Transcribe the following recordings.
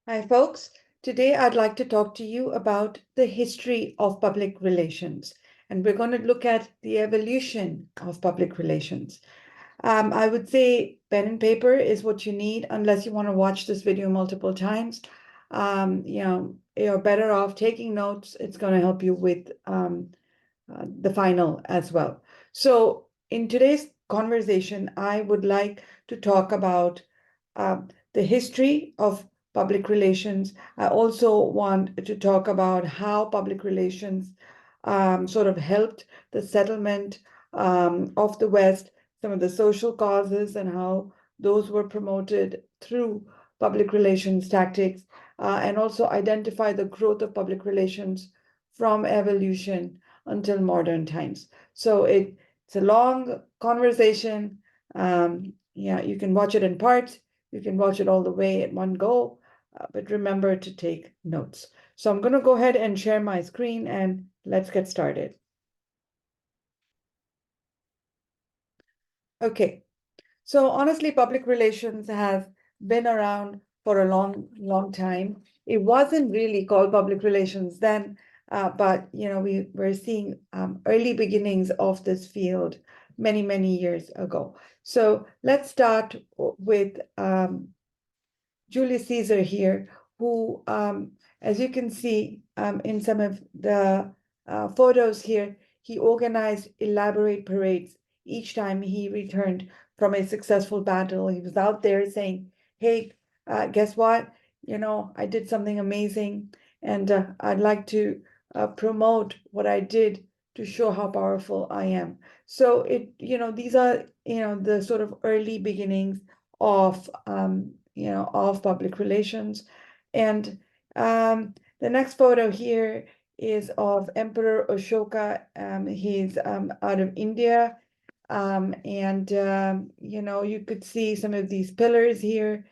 Hi, folks. Today I'd like to talk to you about the history of public relations, and we're going to look at the evolution of public relations. I would say pen and paper is what you need unless you want to watch this video multiple times. You're better off taking notes. It's going to help you with the final as well. So, in today's conversation, I would like to talk about the history of public relations. I also want to talk about how public relations sort of helped the settlement of the West, some of the social causes, and how those were promoted through public relations tactics, and also identify the growth of public relations from evolution until modern times. So it's a long conversation. Yeah, you can watch it in parts. You can watch it all the way at one go, but remember to take notes. So I'm going to go ahead and share my screen and let's get started. Okay, so honestly, public relations has been around for a long, long time. It wasn't really called public relations then, but we were seeing early beginnings of this field many, many years ago. So let's start with Julius Caesar here, who, as you can see in some of the photos here, he organized elaborate parades each time he returned from a successful battle. He was out there saying, hey, guess what? I did something amazing, and I'd like to promote what I did to show how powerful I am. So these are, the sort of early beginnings of of public relations. And the next photo here is of Emperor Ashoka. He's out of India. You could see some of these pillars here,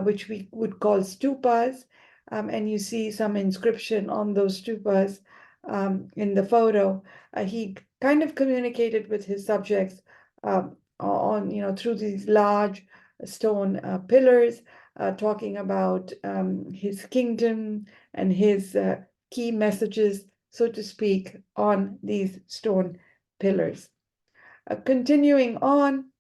which we would call stupas. And you see some inscription on those stupas in the photo. He kind of communicated with his subjects through these large stone pillars, talking about his kingdom and his key messages, so to speak, on these stone pillars. Continuing on,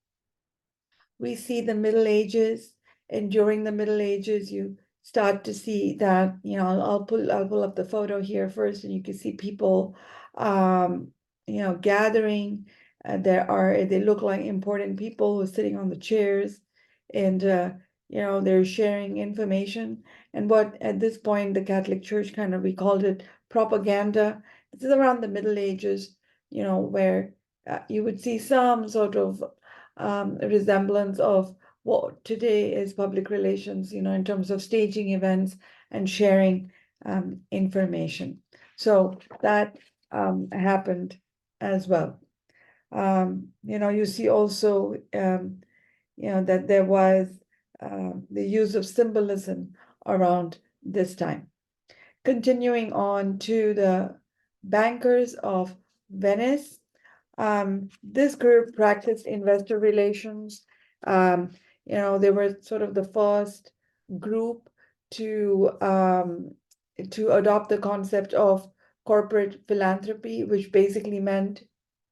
we see the Middle Ages, and during the Middle Ages, you start to see that, I'll pull up the photo here first, and you can see people, gathering. They look like important people who are sitting on the chairs, and they're sharing information. And what at this point the Catholic Church we called it propaganda. This is around the Middle Ages, where you would see some sort of resemblance of what today is public relations, in terms of staging events and sharing information. So that happened as well. You see also, that there was the use of symbolism around this time. Continuing on to the bankers of Venice. This group practiced investor relations. They were sort of the first group to adopt the concept of corporate philanthropy, which basically meant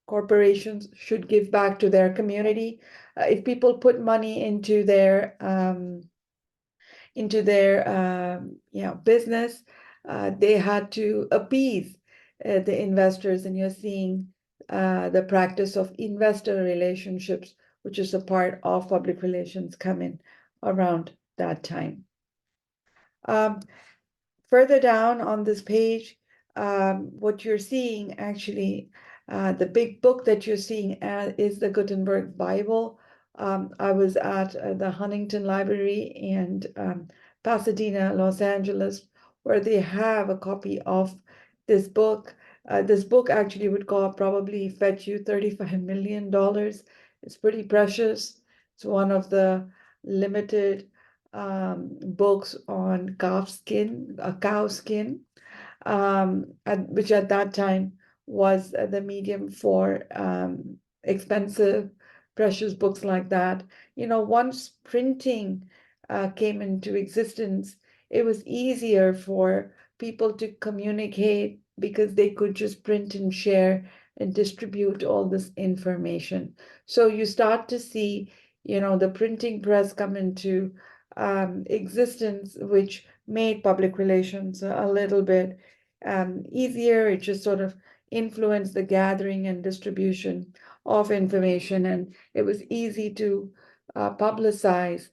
corporations should give back to their community. If people put money into their business, they had to appease the investors, and you're seeing the practice of investor relationships, which is a part of public relations, come in around that time. Further down on this page, what you're seeing actually, the big book that you're seeing is the Gutenberg Bible. I was at the Huntington Library in Pasadena, Los Angeles, where they have a copy of this book. This book actually would probably fetch you $35 million. It's pretty precious. It's one of the limited books on cow skin, which at that time was the medium for expensive, precious books like that. Once printing came into existence it was easier for people to communicate because they could just print and share and distribute all this information. So you start to see, the printing press come into existence, which made public relations a little bit easier. It just sort of influenced the gathering and distribution of information, and it was easy to publicize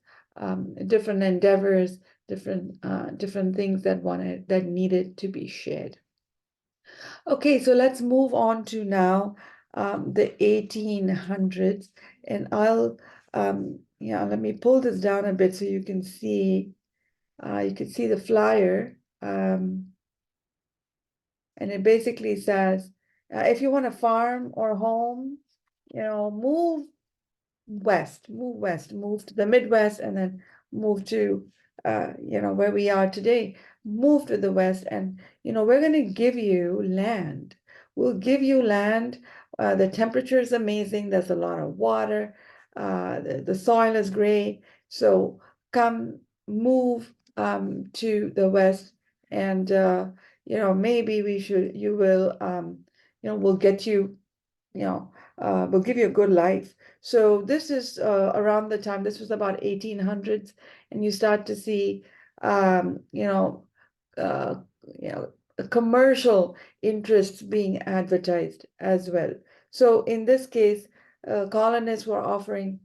different endeavors, different things that needed to be shared. Okay, so let's move on to now the 1800s, and let me pull this down a bit so you can see the flyer, and it basically says, if you want a farm or home, move west, move to the Midwest, and then move to, where we are today, move to the West. And, we're going to give you land. We'll give you land. The temperature is amazing. There's a lot of water. The soil is great. So come move to the West. And, maybe we'll get you, we'll give you a good life. So this is around the time, this was about 1800s, and you start to see, um, you know, uh, you know, commercial interests being advertised as well. So in this case, colonists were offering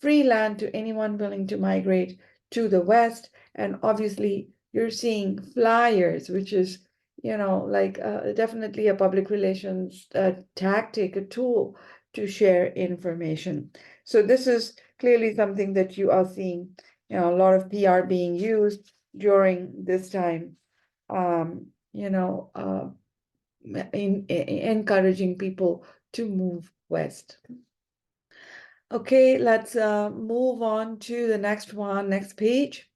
free land to anyone willing to migrate to the West. And obviously, you're seeing flyers, which is, like definitely a public relations tactic, a tool to share information. So this is clearly something that you are seeing, a lot of PR being used during this time, um, you know, uh, encouraging people to move west. Okay, let's move on to the next one, next page.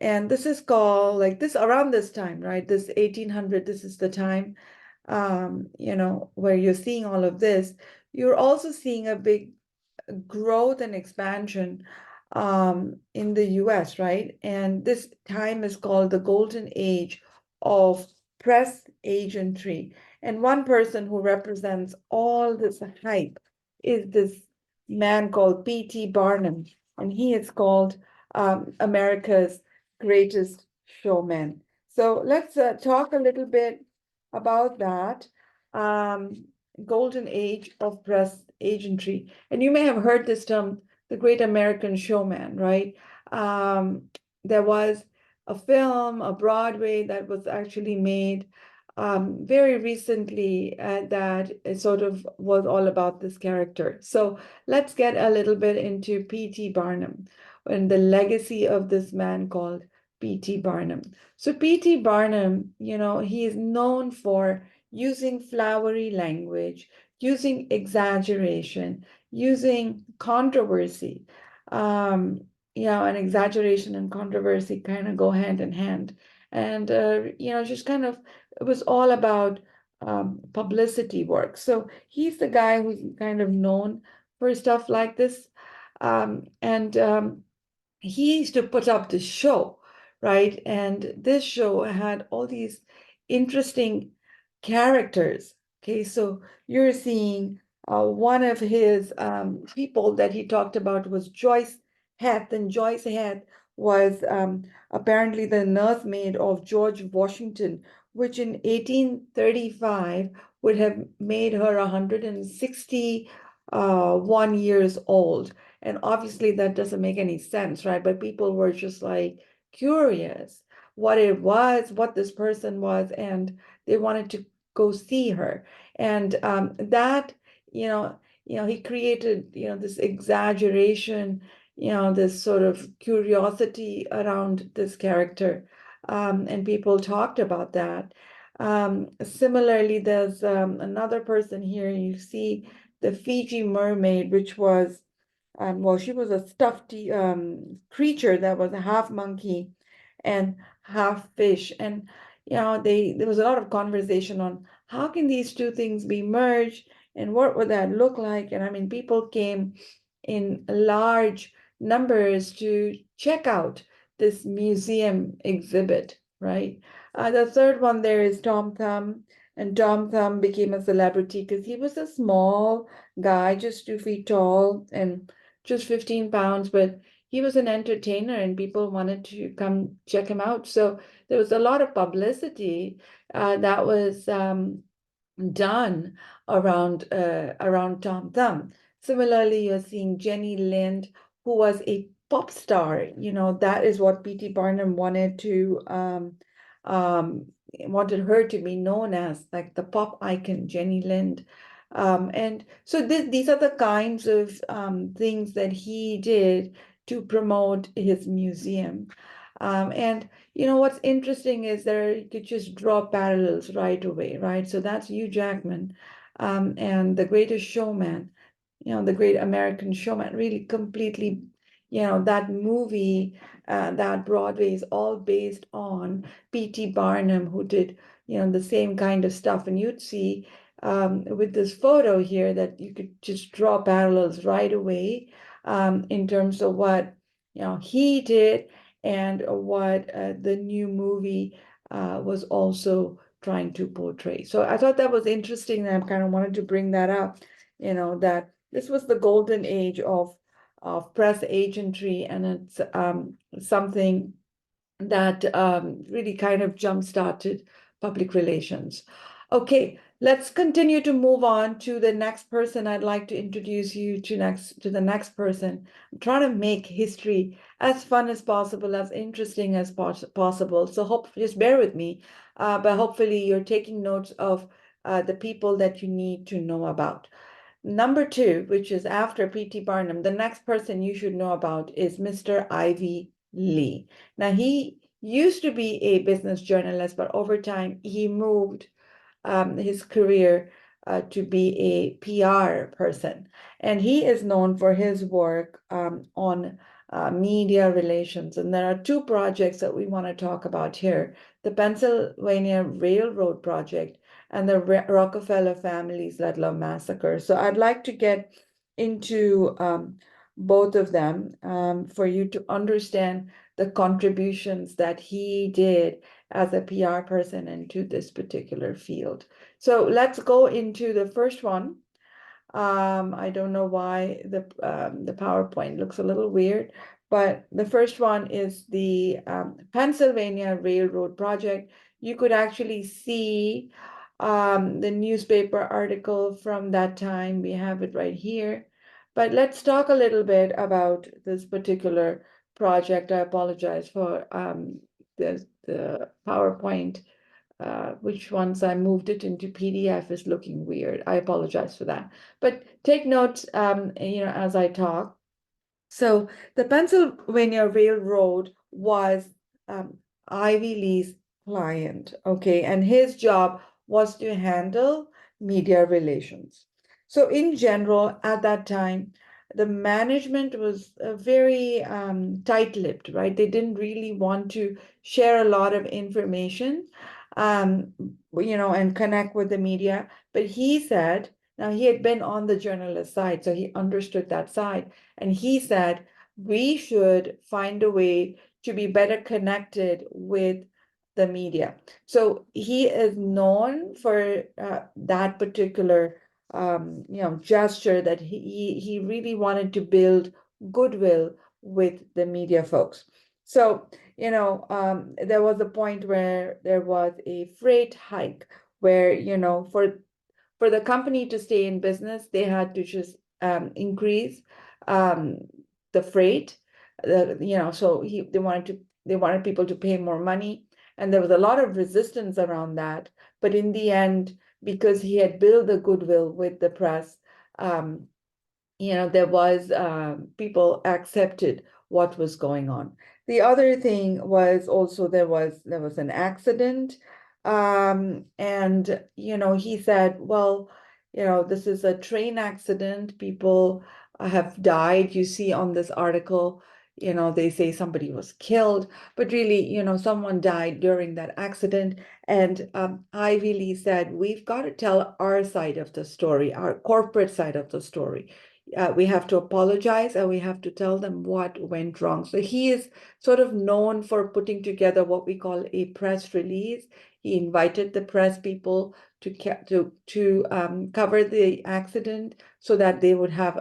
And this is called, like, this around this time, right? This 1800, this is the time, where you're seeing all of this. You're also seeing a big growth and expansion in the US, right? And this time is called the golden age of press agentry. And one person who represents all this hype is this man called P.T. Barnum. And he is called America's greatest showman. So let's talk a little bit about that. Golden age of press agentry. And you may have heard this term, the great American showman, right? There was a film, a Broadway, that was actually made very recently that it sort of was all about this character. So let's get a little bit into P.T. Barnum and the legacy of this man called P.T. Barnum. So P.T. Barnum, he is known for using flowery language, using exaggeration, using controversy. And exaggeration and controversy kind of go hand in hand. And, just kind of, it was all about publicity work. So he's the guy who's kind of known for stuff like this. And he used to put up this show, right? And this show had all these interesting characters. Okay, so you're seeing one of his people that he talked about was Joyce Heth, and Joyce Heth was apparently the nursemaid of George Washington, which in 1835 would have made her 161 years old. And obviously that doesn't make any sense, right? But people were just like curious what it was, what this person was, and they wanted to go see her. And that, he created, this exaggeration, this sort of curiosity around this character. And people talked about that. Similarly, there's another person here. You see the Fiji mermaid, which was she was a stuffed creature that was a half monkey and half fish. And there was a lot of conversation on how can these two things be merged and what would that look like. And I mean, people came in large numbers to check out this museum exhibit, right? The third one there is Tom Thumb, and Tom Thumb became a celebrity because he was a small guy, just 2 feet tall and just 15 pounds, but he was an entertainer and people wanted to come check him out. So there was a lot of publicity that was done around Tom Thumb. Similarly, you're seeing Jenny Lind, who was a pop star. You know, that is what P.T. Barnum um, wanted her to be known as, like the pop icon, Jenny Lind. And so these are the kinds of things that he did to promote his museum. And you know, what's interesting is there you could just draw parallels right away, right? So that's Hugh Jackman, and The Greatest Showman, you know, The Great American Showman, really completely, you know, that movie, that Broadway is all based on P.T. Barnum, who did, you know, the same kind of stuff. And you'd see with this photo here that you could just draw parallels right away in terms of what, you know, he did and what the new movie was also trying to portray. So I thought that was interesting, and I kind of wanted to bring that up, you know, that this was the golden age of press agentry, and it's something that really kind of jump-started public relations. Okay, let's continue to move on to the next person. I'd like to introduce you to the next person. I'm trying to make history as fun as possible, as interesting as possible. So just bear with me, but hopefully you're taking notes of the people that you need to know about. Number two, which is after P.T. Barnum, the next person you should know about is Mr. Ivy Lee. Now, he used to be a business journalist, but over time he moved his career to be a PR person. And he is known for his work on media relations. And there are two projects that we want to talk about here: the Pennsylvania Railroad Project and the Rockefeller Family's Ludlow Massacre. So I'd like to get into both of them for you to understand the contributions that he did as a PR person into this particular field. So let's go into the first one. I don't know why the PowerPoint looks a little weird, but the first one is the Pennsylvania Railroad Project. You could actually see the newspaper article from that time. We have it right here. But let's talk a little bit about this particular project. I apologize for the PowerPoint, which once I moved it into PDF is looking weird. I apologize for that. But take notes, you know, as I talk. So the Pennsylvania Railroad was Ivy Lee's client, okay, and his job was to handle media relations. So in general, at that time, the management was very tight-lipped, right? They didn't really want to share a lot of information, um, you know, and connect with the media. But he said, now he had been on the journalist side, so he understood that side. And he said, we should find a way to be better connected with the media. So he is known for that particular you know, gesture that he really wanted to build goodwill with the media folks. So, you know, there was a point where there was a freight hike where, you know, for the company to stay in business, they had to just increase um, the freight. You know, so they wanted people to pay more money, and there was a lot of resistance around that. But in the end, because he had built the goodwill with the press, um, you know, there was people accepted what was going on. The other thing was also there was an accident, and you know, he said, well, you know, this is a train accident. People have died. You see on this article, you know, they say somebody was killed, but really, you know, someone died during that accident. And Ivy Lee said, we've got to tell our side of the story, our corporate side of the story. We have to apologize and we have to tell them what went wrong. So he is sort of known for putting together what we call a press release. He invited the press people to cover the accident so that they would have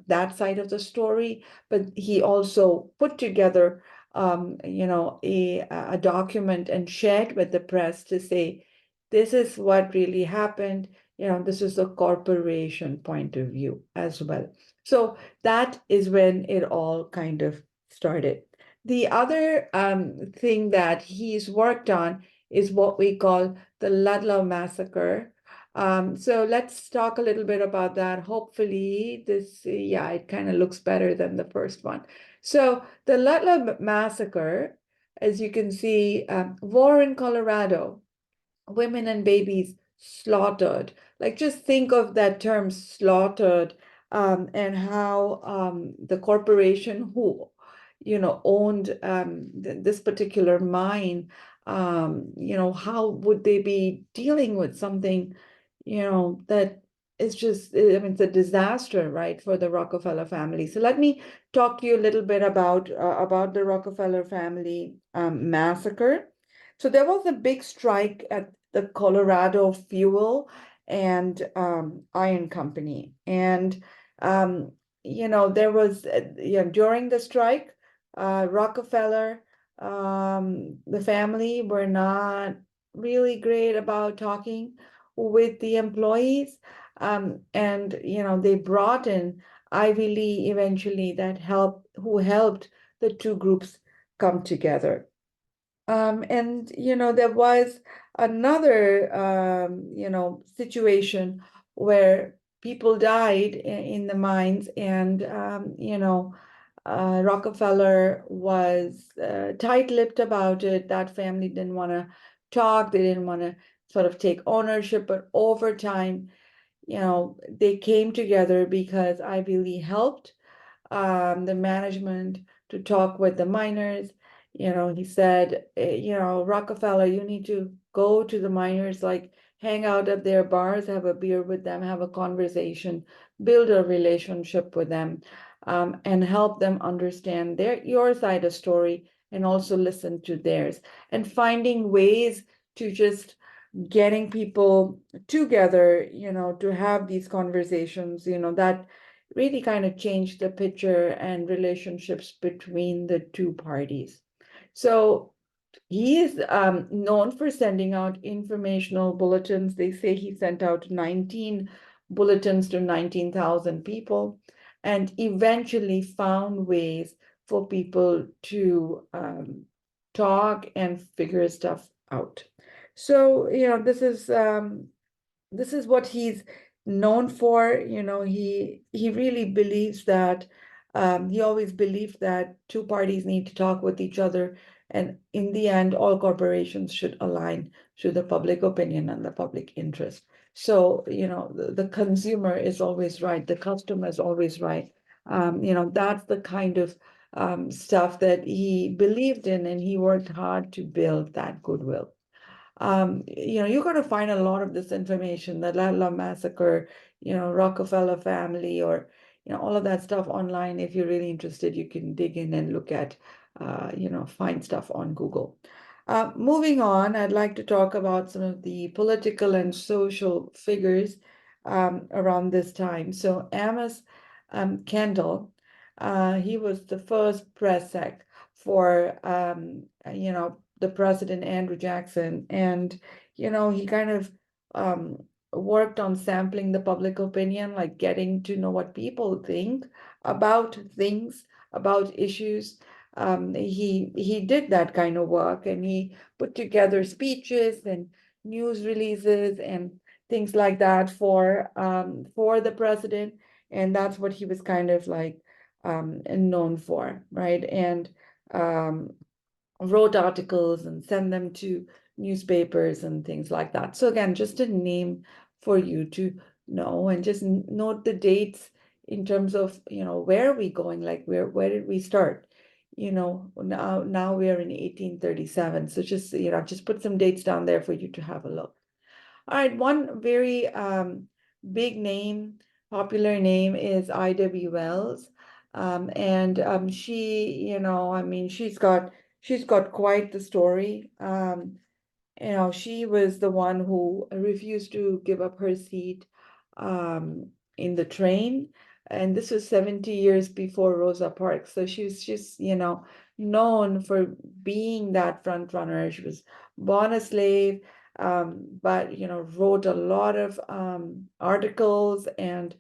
that side of the story. But he also put together, a document and shared with the press to say, this is what really happened. This is the corporation point of view as well. So that is when it all kind of started. The other thing that he's worked on is what we call the Ludlow Massacre. So let's talk a little bit about that. Hopefully this, yeah, it kind of looks better than the first one. So the Ludlow Massacre, as you can see, war in Colorado, women and babies slaughtered. Like, just think of that term slaughtered, and how the corporation who, owned this particular mine, how would they be dealing with something, that is just, I mean, it's a disaster, right, for the Rockefeller family. So let me talk to you a little bit about the Rockefeller family massacre. So there was a big strike at the Colorado Fuel and Iron Company. And, there was, during the strike, Rockefeller, the family were not really great about talking with the employees. And, they brought in Ivy Lee eventually who helped the two groups come together. And there was another situation where people died in the mines, and Rockefeller was tight-lipped about it. That family didn't want to talk. They didn't want to sort of take ownership. But over time, they came together because I believe helped the management to talk with the miners. He said, Rockefeller, you need to go to the miners, like hang out at their bars, have a beer with them, have a conversation, build a relationship with them, and help them understand your side of story and also listen to theirs, and finding ways to just getting people together, to have these conversations, that really kind of changed the picture and relationships between the two parties. So he is known for sending out informational bulletins. They say he sent out 19 bulletins to 19,000 people, and eventually found ways for people to talk and figure stuff out. So, this is what he's known for. He really believes that, he always believed that two parties need to talk with each other, and in the end, all corporations should align to the public opinion and the public interest. So, the consumer is always right, the customer is always right. That's the kind of stuff that he believed in, and he worked hard to build that goodwill. You're going to find a lot of this information, the Latla massacre, Rockefeller family, or all of that stuff online. If you're really interested, you can dig in and look at, find stuff on Google. Moving on, I'd like to talk about some of the political and social figures around this time. So Amos Kendall, he was the first press sec for, the president, Andrew Jackson. And, he kind of worked on sampling the public opinion, like getting to know what people think about things, about issues. He did that kind of work, and he put together speeches and news releases and things like that for the president. And that's what he was kind of like known for, right? And wrote articles and send them to newspapers and things like that. So again, just a name for you to know, and just note the dates in terms of, where are we going? Like, where did we start? Now we are in 1837. So just, just put some dates down there for you to have a look. All right, one very big name popular name is Ida B. Wells. And she, I mean, she's got quite the story. She was the one who refused to give up her seat um, in the train. And this was 70 years before Rosa Parks. So she was just, known for being that front runner. She was born a slave, but, wrote a lot of articles and,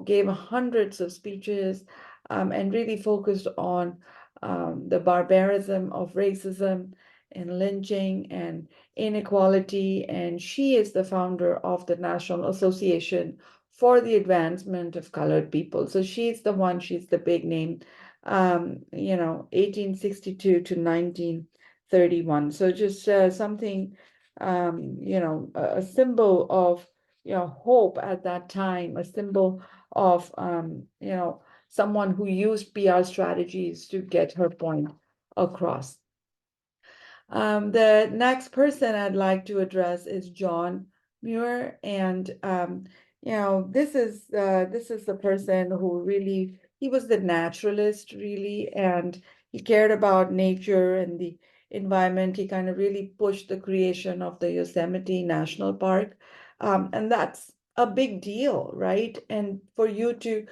gave hundreds of speeches and really focused on the barbarism of racism and lynching and inequality. And she is the founder of the National Association for the Advancement of Colored People. So she's the big name, 1862 to 1931. So just something, a symbol of, hope at that time, a symbol of, someone who used PR strategies to get her point across. The next person I'd like to address is John Muir, and this is the person who really he was the naturalist really, and he cared about nature and the environment. He kind of really pushed the creation of the Yosemite National Park, and that's a big deal, right? And for you to,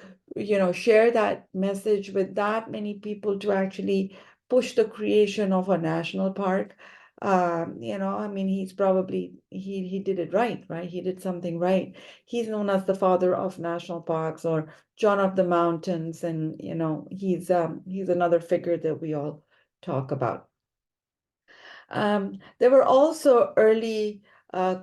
share that message with that many people to actually push the creation of a national park. I mean, he did it right, right? He did something right. He's known as the father of national parks or John of the Mountains, and he's another figure that we all talk about. There were also early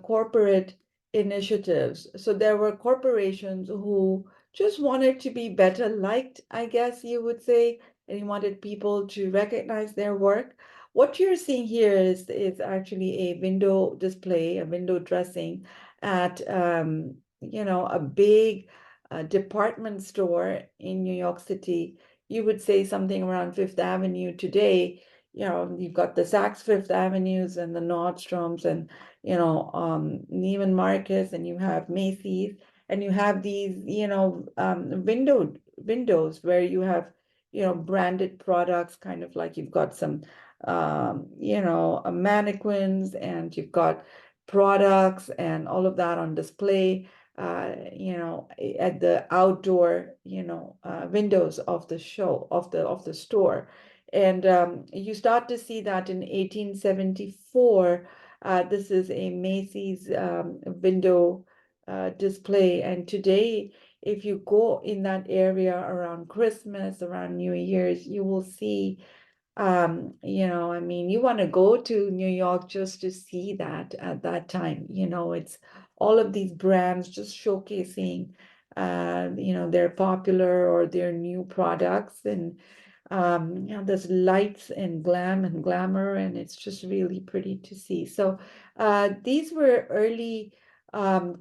corporate initiatives. So there were corporations who just wanted to be better liked, I guess you would say, and you wanted people to recognize their work. What you're seeing here is actually a window display, a window dressing at a big department store in New York City. You would say something around Fifth Avenue today. You've got the Saks Fifth Avenues and the Nordstroms and, Neiman Marcus, and you have Macy's, and you have these, windows where you have, branded products, kind of like you've got some, mannequins, and you've got products and all of that on display, at the outdoor, windows of the show, of the store. And you start to see that in 1874. This is a Macy's window display. And today, if you go in that area around Christmas, around New Year's, you will see, I mean, you want to go to New York just to see that at that time. It's all of these brands just showcasing, their popular or their new products. And there's lights and glam and glamour, and it's just really pretty to see. So these were early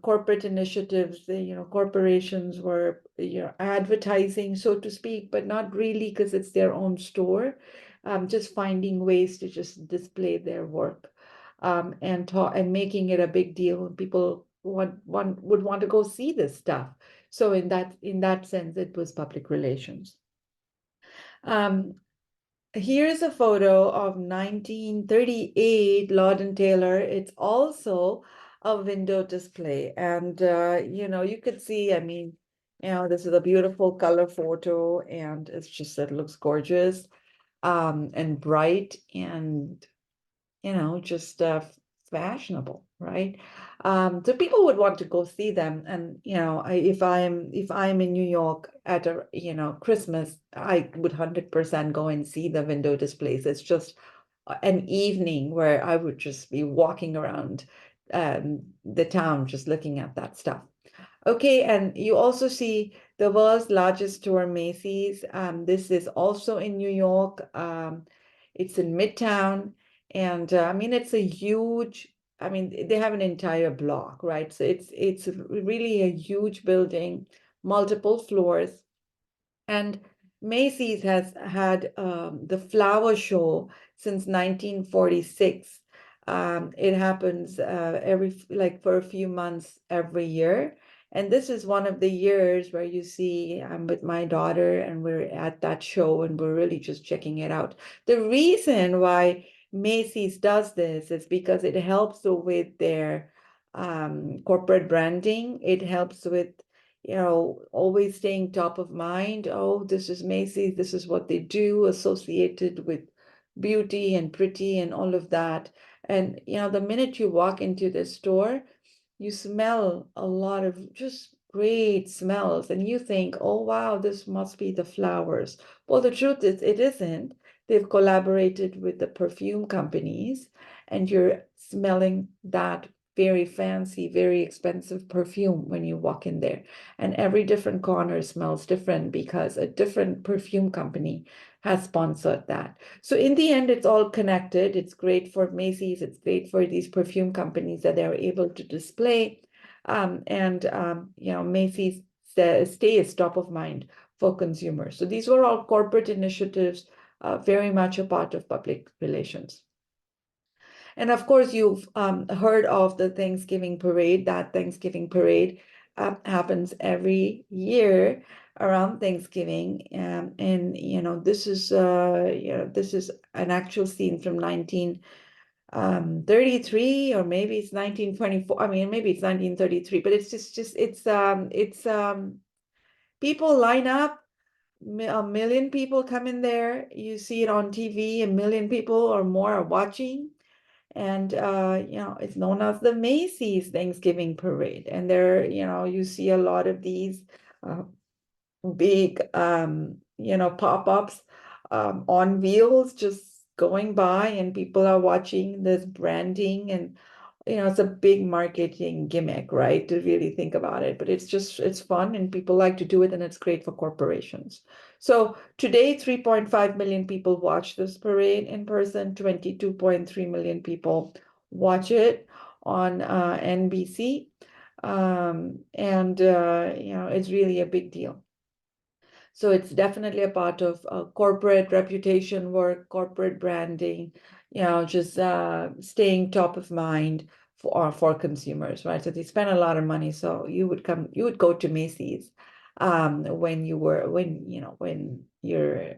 corporate initiatives. Corporations were, advertising, so to speak, but not really because it's their own store. Just finding ways to just display their work, and making it a big deal. People would want to go see this stuff. So in that sense, it was public relations. Um, Here's a photo of 1938 Lord and Taylor. It's also a window display. And, you could see, I mean, this is a beautiful color photo, and it looks gorgeous, and bright, and just fashionable, right? So people would want to go see them. And if I'm in New York at a Christmas, I would 100% go and see the window displays. It's just an evening where I would just be walking around the town just looking at that stuff. Okay, and you also see the world's largest store, Macy's. This is also in New York. It's in Midtown, and I mean it's a huge. I mean they have an entire block, right? So it's really a huge building, multiple floors, and Macy's has had the flower show since 1946. It happens every like for a few months every year. And this is one of the years where you see I'm with my daughter and we're at that show and we're really just checking it out. The reason why Macy's does this is because it helps with their corporate branding. It helps with, always staying top of mind. Oh, this is Macy's. This is what they do, associated with beauty and pretty and all of that. And, the minute you walk into the store, you smell a lot of just great smells, and you think, oh, wow, this must be the flowers. Well, the truth is, it isn't. They've collaborated with the perfume companies, and you're smelling that very fancy, very expensive perfume when you walk in there. And every different corner smells different because a different perfume company has sponsored that. So in the end, it's all connected. It's great for Macy's. It's great for these perfume companies that they're able to display. Macy's stays top of mind for consumers. So these were all corporate initiatives, very much a part of public relations. And of course, you've heard of the Thanksgiving parade. That Thanksgiving parade happens every year around Thanksgiving. This is an actual scene from 1933, or maybe it's 1924. I mean, maybe it's 1933, but it's people line up. A million people come in there. You see it on TV. A million people or more are watching. And it's known as the Macy's Thanksgiving Parade. And there, you see a lot of these uh, big pop-ups on wheels just going by, and people are watching this branding. And it's a big marketing gimmick, right, to really think about it. But it's fun, and people like to do it, and it's great for corporations. So today, 3.5 million people watch this parade in person. 22.3 million people watch it on NBC. It's really a big deal. So it's definitely a part of corporate reputation work, corporate branding, just staying top of mind for consumers, right? So they spend a lot of money. So you would go to Macy's when you're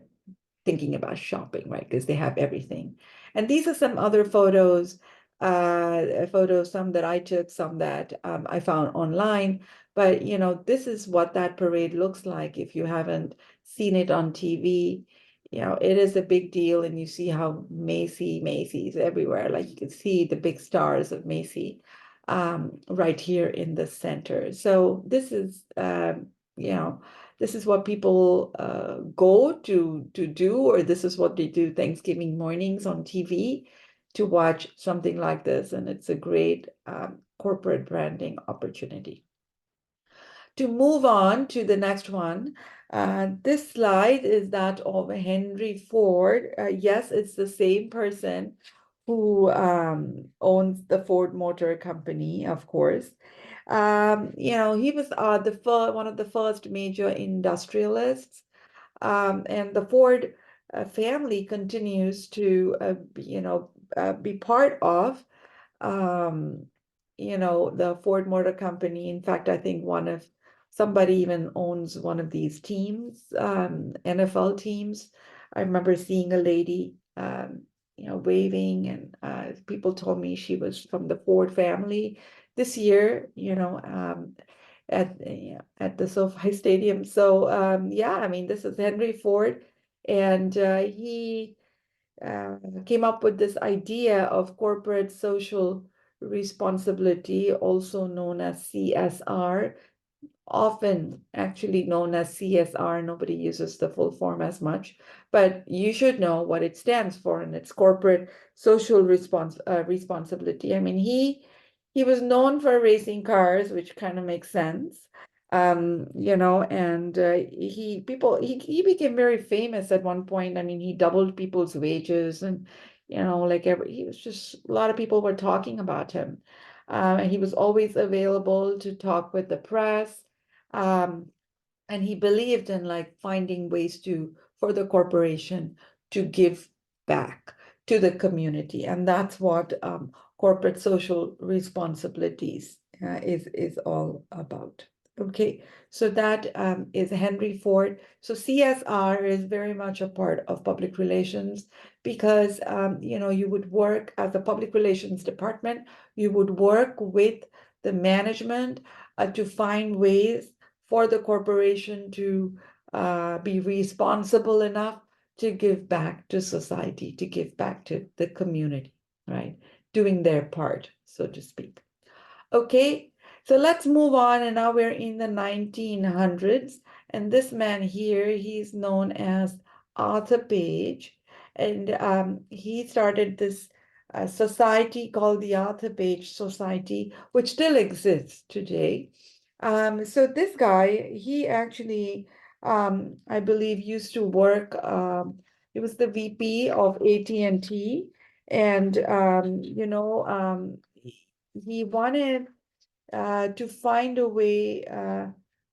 thinking about shopping, right? Because they have everything. And these are some other photos, some that I took, some that I found online. But this is what that parade looks like. If you haven't seen it on TV, it is a big deal, and you see how Macy's everywhere. Like, you can see the big stars of Macy right here in the center. So this is what people go to do, or this is what they do Thanksgiving mornings on TV, to watch something like this. And it's a great corporate branding opportunity. To move on to the next one, this slide is that of Henry Ford. Yes, it's the same person who owns the Ford Motor Company, of course. He was one of the first major industrialists, and the Ford family continues to, be part of the Ford Motor Company. In fact, I think somebody even owns one of these teams, NFL teams. I remember seeing a lady, waving, and people told me she was from the Ford family this year, at the SoFi Stadium. So yeah, I mean, this is Henry Ford, and he came up with this idea of corporate social responsibility, also known as CSR, often actually known as CSR. Nobody uses the full form as much, but you should know what it stands for, and it's corporate social responsibility. I mean, he was known for racing cars, which kind of makes sense. And he became very famous at one point. I mean, he doubled people's wages, and he was just, a lot of people were talking about him. And he was always available to talk with the press. Um, and he believed in like finding ways for the corporation to give back to the community. And that's what corporate social responsibilities is all about. Okay, so that is Henry Ford. So CSR is very much a part of public relations because you would work as a public relations department, you would work with the management to find ways for the corporation to be responsible enough to give back to society, to give back to the community, right? Doing their part, so to speak. Okay, so let's move on. And now we're in the 1900s. And this man here, he's known as Arthur Page. And he started this society called the Arthur Page Society, which still exists today. So this guy, he actually, I believe, used to work, he was the VP of AT&T. And, he wanted to find a way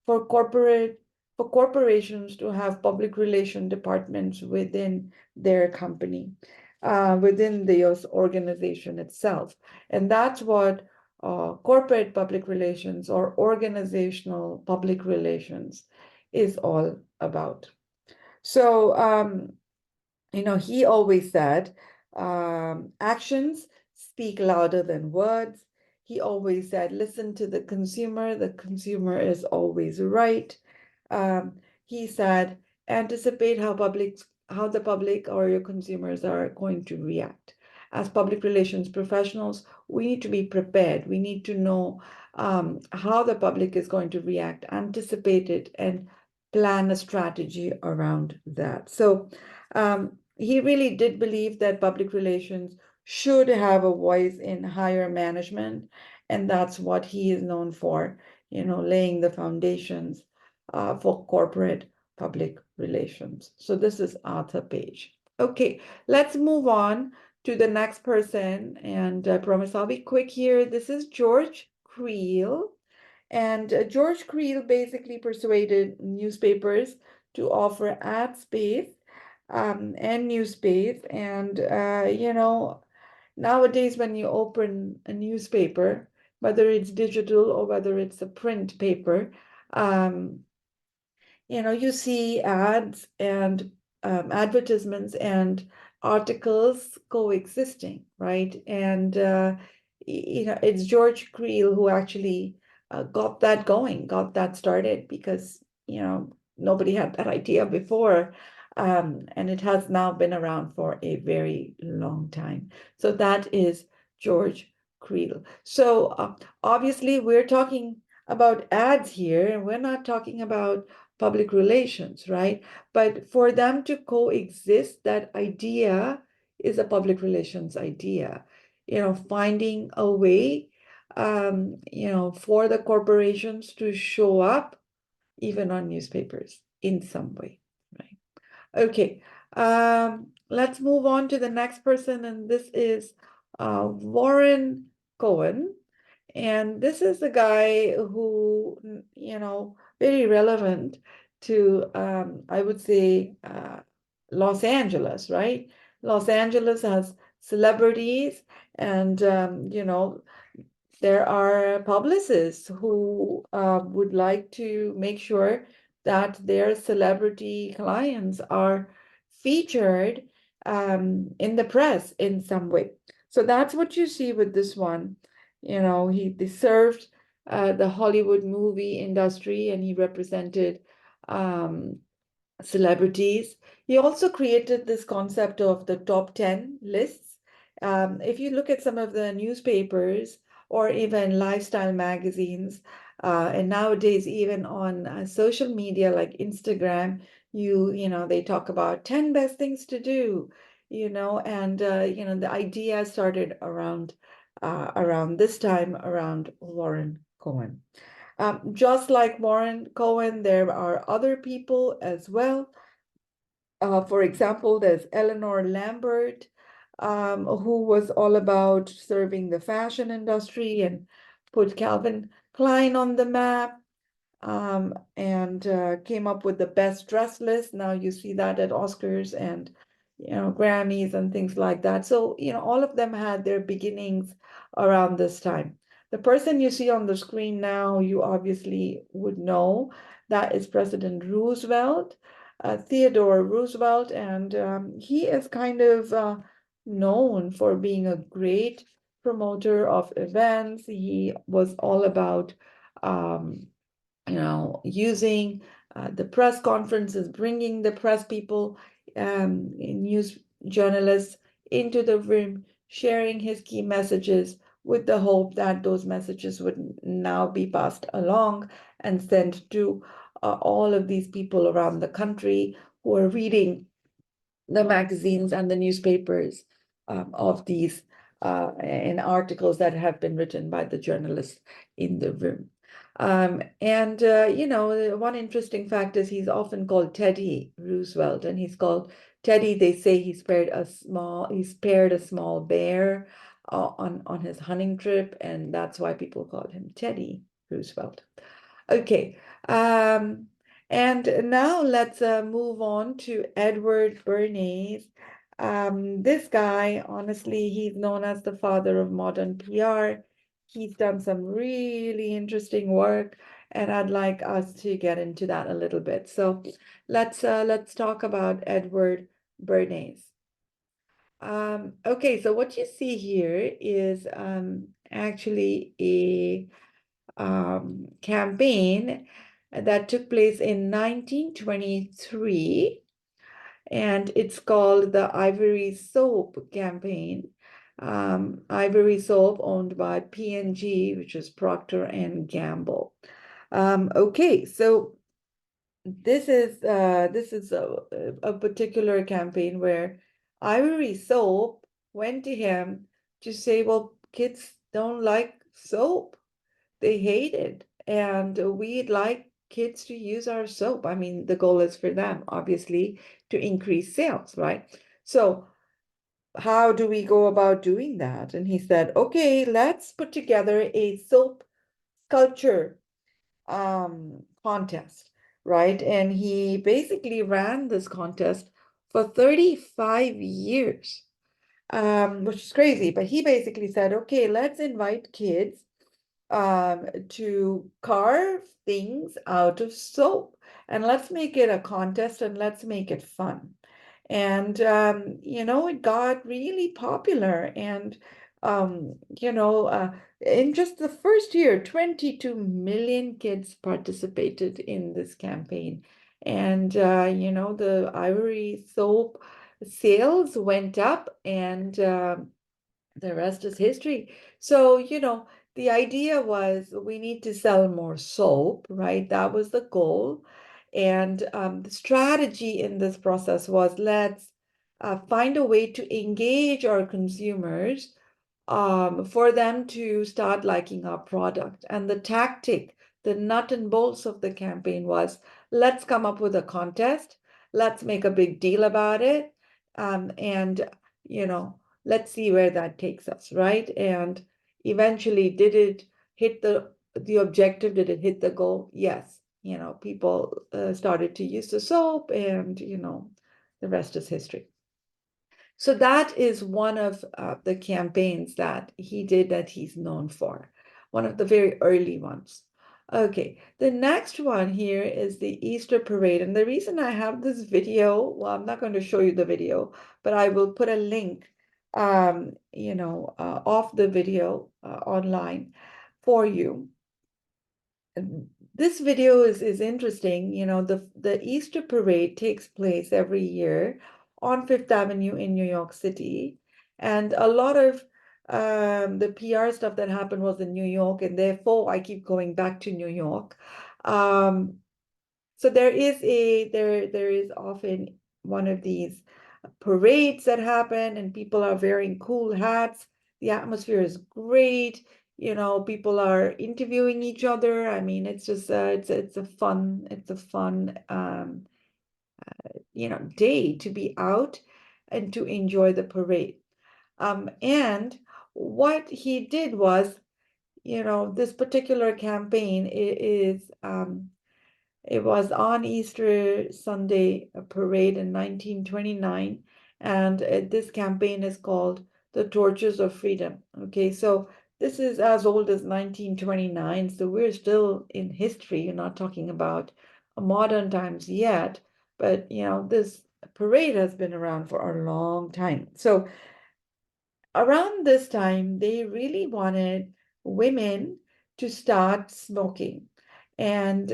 for corporations to have public relation departments within their company, within the organization itself. And that's what corporate public relations or organizational public relations is all about. So he always said, actions speak louder than words. He always said, listen to the consumer is always right. He said, anticipate how the public or your consumers are going to react. As public relations professionals, we need to be prepared. We need to know how the public is going to react, anticipate it, and plan a strategy around that. So he really did believe that public relations should have a voice in higher management, and that's what he is known for, laying the foundations for corporate public relations. So this is Arthur Page. Okay, let's move on to the next person, and I promise I'll be quick here. This is George Creel. And George Creel basically persuaded newspapers to offer ad space and news space. And, nowadays when you open a newspaper, whether it's digital or whether it's a print paper, um, you see ads and advertisements and articles coexisting, right? And it's George Creel who actually got that going, got that started because nobody had that idea before. And it has now been around for a very long time. So that is George Creel. So obviously we're talking about ads here, and we're not talking about public relations, right? But for them to coexist, that idea is a public relations idea. Finding a way, for the corporations to show up even on newspapers in some way, right? Okay, let's move on to the next person, and this is Warren Cohen. And this is a guy who, very relevant to, I would say, Los Angeles, right? Los Angeles has celebrities, and, there are publicists who would like to make sure that their celebrity clients are featured in the press in some way. So that's what you see with this one. They served the Hollywood movie industry, and he represented celebrities. He also created this concept of the top 10 lists. If you look at some of the newspapers or even lifestyle magazines, and nowadays even on social media like Instagram, they talk about 10 best things to do, and the idea started around this time around Warren Cohen. Just like Warren Cohen, there are other people as well. For example, there's Eleanor Lambert, who was all about serving the fashion industry and put Calvin Klein on the map, and came up with the best dress list. Now you see that at Oscars and Grammys and things like that. So all of them had their beginnings around this time. The person you see on the screen now, you obviously would know that is President Roosevelt, Theodore Roosevelt, and he is kind of known for being a great promoter of events. He was all about um, using the press conferences, bringing the press people, news journalists into the room, sharing his key messages with the hope that those messages would now be passed along and sent to all of these people around the country who are reading the magazines and the newspapers of these and articles that have been written by the journalists in the room. One interesting fact is he's often called Teddy Roosevelt, and he's called Teddy. They say he spared a small bear on his hunting trip, and that's why people called him Teddy Roosevelt. Okay, and now let's move on to Edward Bernays. This guy, honestly, he's known as the father of modern PR. He's done some really interesting work, and I'd like us to get into that a little bit. So let's talk about Edward Bernays. Okay, so what you see here is actually a campaign that took place in 1923, and it's called the Ivory Soap campaign. Ivory Soap owned by P&G, which is Procter and Gamble. Okay, so this is a particular campaign where Ivory Soap went to him to say, well, kids don't like soap. They hate it. And we'd like kids to use our soap. I mean, the goal is for them, obviously, to increase sales, right? So how do we go about doing that? And he said, okay, let's put together a soap sculpture contest, right? And he basically ran this contest for 35 years, which is crazy. But he basically said, okay, let's invite kids to carve things out of soap, and let's make it a contest and let's make it fun. And it got really popular. And in just the first year, 22 million kids participated in this campaign. And the Ivory Soap sales went up, and the rest is history. So, the idea was we need to sell more soap, right? That was the goal. And the strategy in this process was let's find a way to engage our consumers for them to start liking our product. And the tactic, the nut and bolts of the campaign was let's come up with a contest, let's make a big deal about it, and let's see where that takes us, right? And eventually, did it hit the objective? Did it hit the goal? Yes. People started to use the soap, and the rest is history. So that is one of the campaigns that he did that he's known for, one of the very early ones. Okay, the next one here is the Easter parade. And the reason I have this video, well, I'm not going to show you the video, but I will put a link, off the video online for you. This video is interesting. The Easter parade takes place every year on Fifth Avenue in New York City. And a lot of the PR stuff that happened was in New York, and therefore I keep going back to New York. So there is often one of these parades that happen, and people are wearing cool hats. The atmosphere is great. People are interviewing each other. I mean, it's just it's a fun day to be out and to enjoy the parade. And what he did was, this particular campaign it was on Easter Sunday, a parade in 1929, and this campaign is called the Torches of Freedom. Okay, so this is as old as 1929, so we're still in history. You're not talking about modern times yet, but this parade has been around for a long time. So around this time, they really wanted women to start smoking. And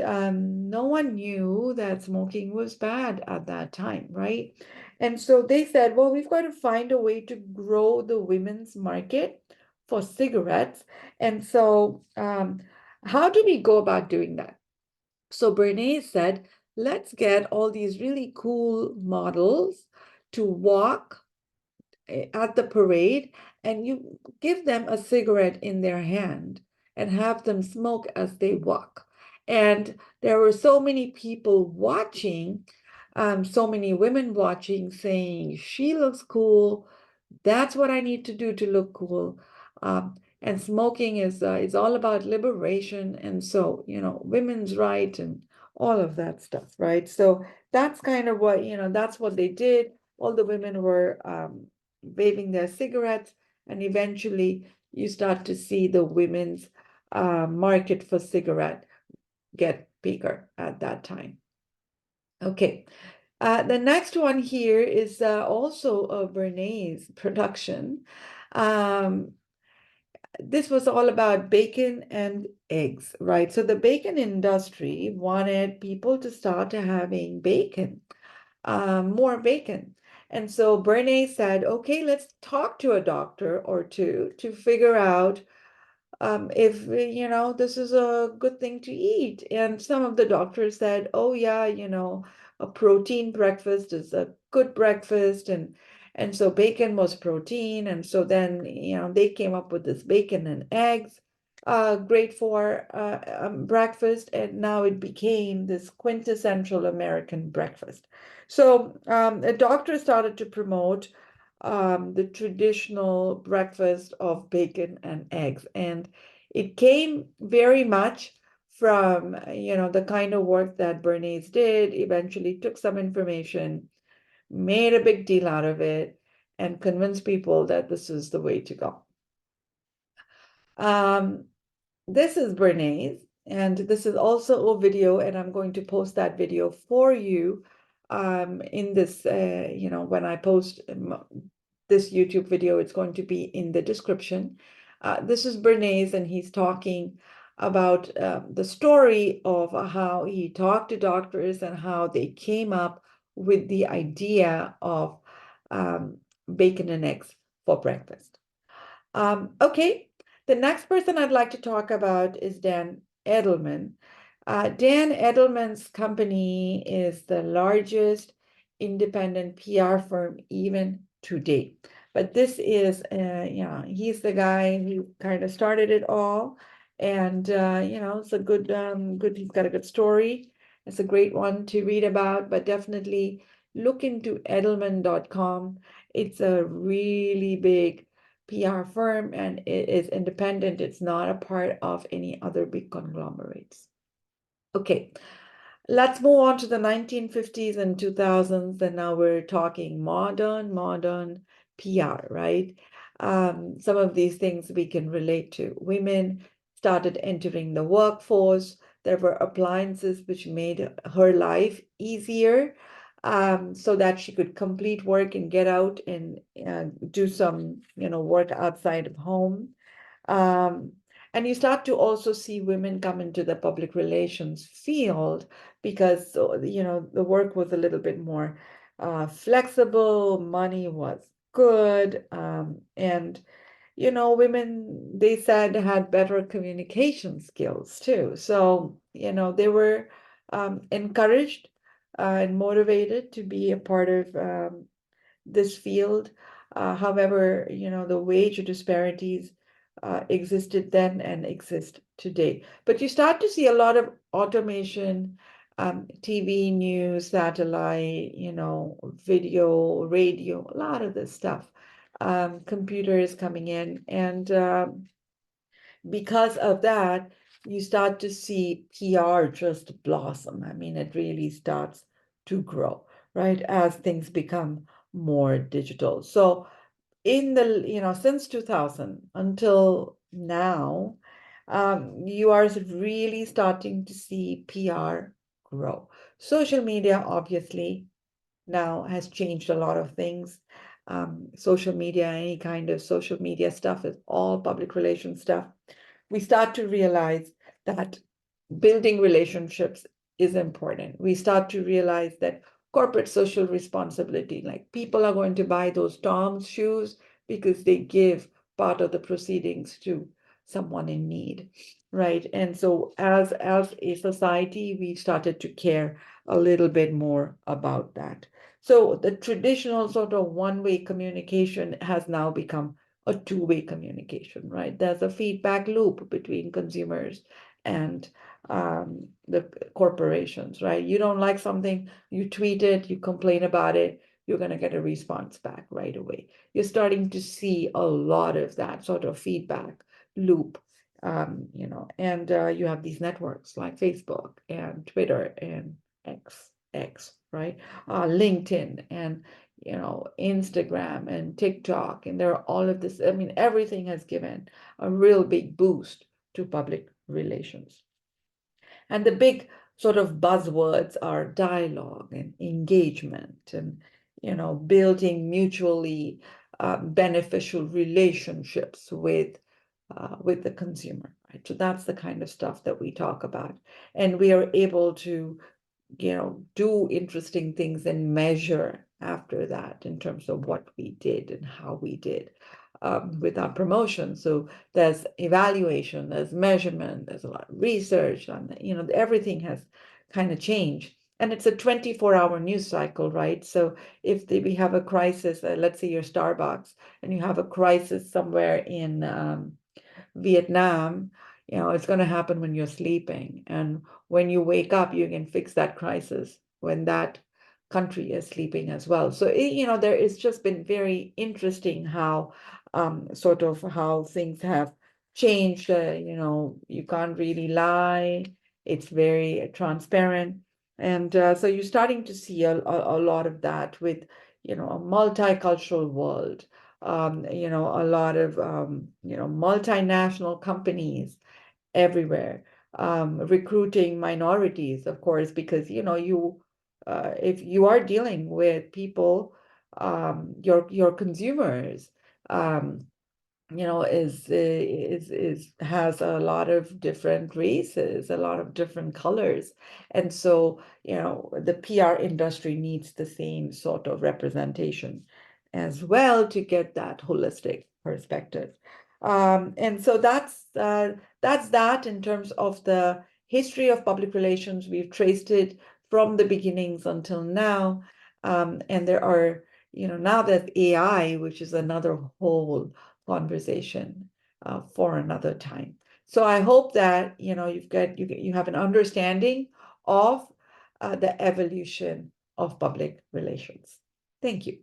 no one knew that smoking was bad at that time, right? And so they said, well, we've got to find a way to grow the women's market for cigarettes. And so, how do we go about doing that? So Bernays said, let's get all these really cool models to walk at the parade, and you give them a cigarette in their hand and have them smoke as they walk. And there were so many people watching, so many women watching, saying, she looks cool. That's what I need to do to look cool. And smoking is all about liberation. And so, women's right and all of that stuff, right? So that's kind of what, that's what they did. All the women were waving their cigarettes, and eventually you start to see the women's market for cigarette get bigger at that time. Okay. The next one here is also a Bernays production. Um, this was all about bacon and eggs, right? So the bacon industry wanted people to start having bacon, more bacon. And so Bernays said, okay, let's talk to a doctor or two to figure out if this is a good thing to eat. And some of the doctors said, oh yeah, a protein breakfast is a good breakfast, and so bacon was protein, and so then they came up with this bacon and eggs, great for breakfast, and now it became this quintessential American breakfast. So a doctor started to promote the traditional breakfast of bacon and eggs. And it came very much from, the kind of work that Bernays did, eventually took some information, made a big deal out of it, and convinced people that this is the way to go. Um, this is Bernays, and this is also a video, and I'm going to post that video for you in this, when I post this YouTube video, it's going to be in the description. This is Bernays, and he's talking about the story of how he talked to doctors and how they came up with the idea of um, bacon and eggs for breakfast. Okay, the next person I'd like to talk about is Dan Edelman. Dan Edelman's company is the largest independent PR firm even today. But this is, he's the guy who kind of started it all. And, it's a good, he's got a good story. It's a great one to read about, but definitely look into edelman.com. It's a really big PR firm, and it is independent. It's not a part of any other big conglomerates. Okay, let's move on to the 1950s and 2000s, and now we're talking modern PR, right? Some of these things we can relate to. Women started entering the workforce. There were appliances which made her life easier, so that she could complete work and get out and do some, work outside of home. Um, and you start to also see women come into the public relations field because, the work was a little bit more flexible, money was good, and women, they said, had better communication skills too. So, they were encouraged and motivated to be a part of this field. However, the wage disparities existed then and exist today. But you start to see a lot of automation, TV, news, satellite, video, radio, a lot of this stuff. Computers coming in, and because of that, you start to see PR just blossom. I mean, it really starts to grow, right, as things become more digital. So in the, since 2000 until now, you are really starting to see PR grow. Social media, obviously, now has changed a lot of things. Social media, any kind of social media stuff is all public relations stuff. We start to realize that building relationships is important. We start to realize that corporate social responsibility, like people are going to buy those Tom's shoes because they give part of the proceedings to someone in need, right? And so as a society, we started to care a little bit more about that. So the traditional sort of one-way communication has now become a two-way communication, right? There's a feedback loop between consumers and the corporations, right? You don't like something, you tweet it, you complain about it, you're going to get a response back right away. You're starting to see a lot of that sort of feedback loop, and you have these networks like Facebook and Twitter and X, right? LinkedIn and Instagram and TikTok, and there are all of this. I mean, everything has given a real big boost to public relations. And the big sort of buzzwords are dialogue and engagement and, building mutually beneficial relationships with the consumer, right? So that's the kind of stuff that we talk about. And we are able to do interesting things and measure after that in terms of what we did and how we did with our promotion. So there's evaluation, there's measurement, there's a lot of research, and everything has kind of changed. And it's a 24-hour news cycle, right? So if we have a crisis, let's say you're Starbucks, and you have a crisis somewhere in Vietnam, it's going to happen when you're sleeping. And when you wake up, you can fix that crisis when that country is sleeping as well. So, there is just been very interesting how sort of how things have changed. You can't really lie. It's very transparent. And so you're starting to see a lot of that with, a multicultural world, a lot of, multinational companies everywhere, recruiting minorities, of course, because, if you are dealing with people, your consumers, um, is has a lot of different races, a lot of different colors. And so, the PR industry needs the same sort of representation as well to get that holistic perspective. And so that's that in terms of the history of public relations. We've traced it from the beginnings until now. And there are, now there's AI, which is another whole conversation for another time. So I hope that you have an understanding of the evolution of public relations. Thank you.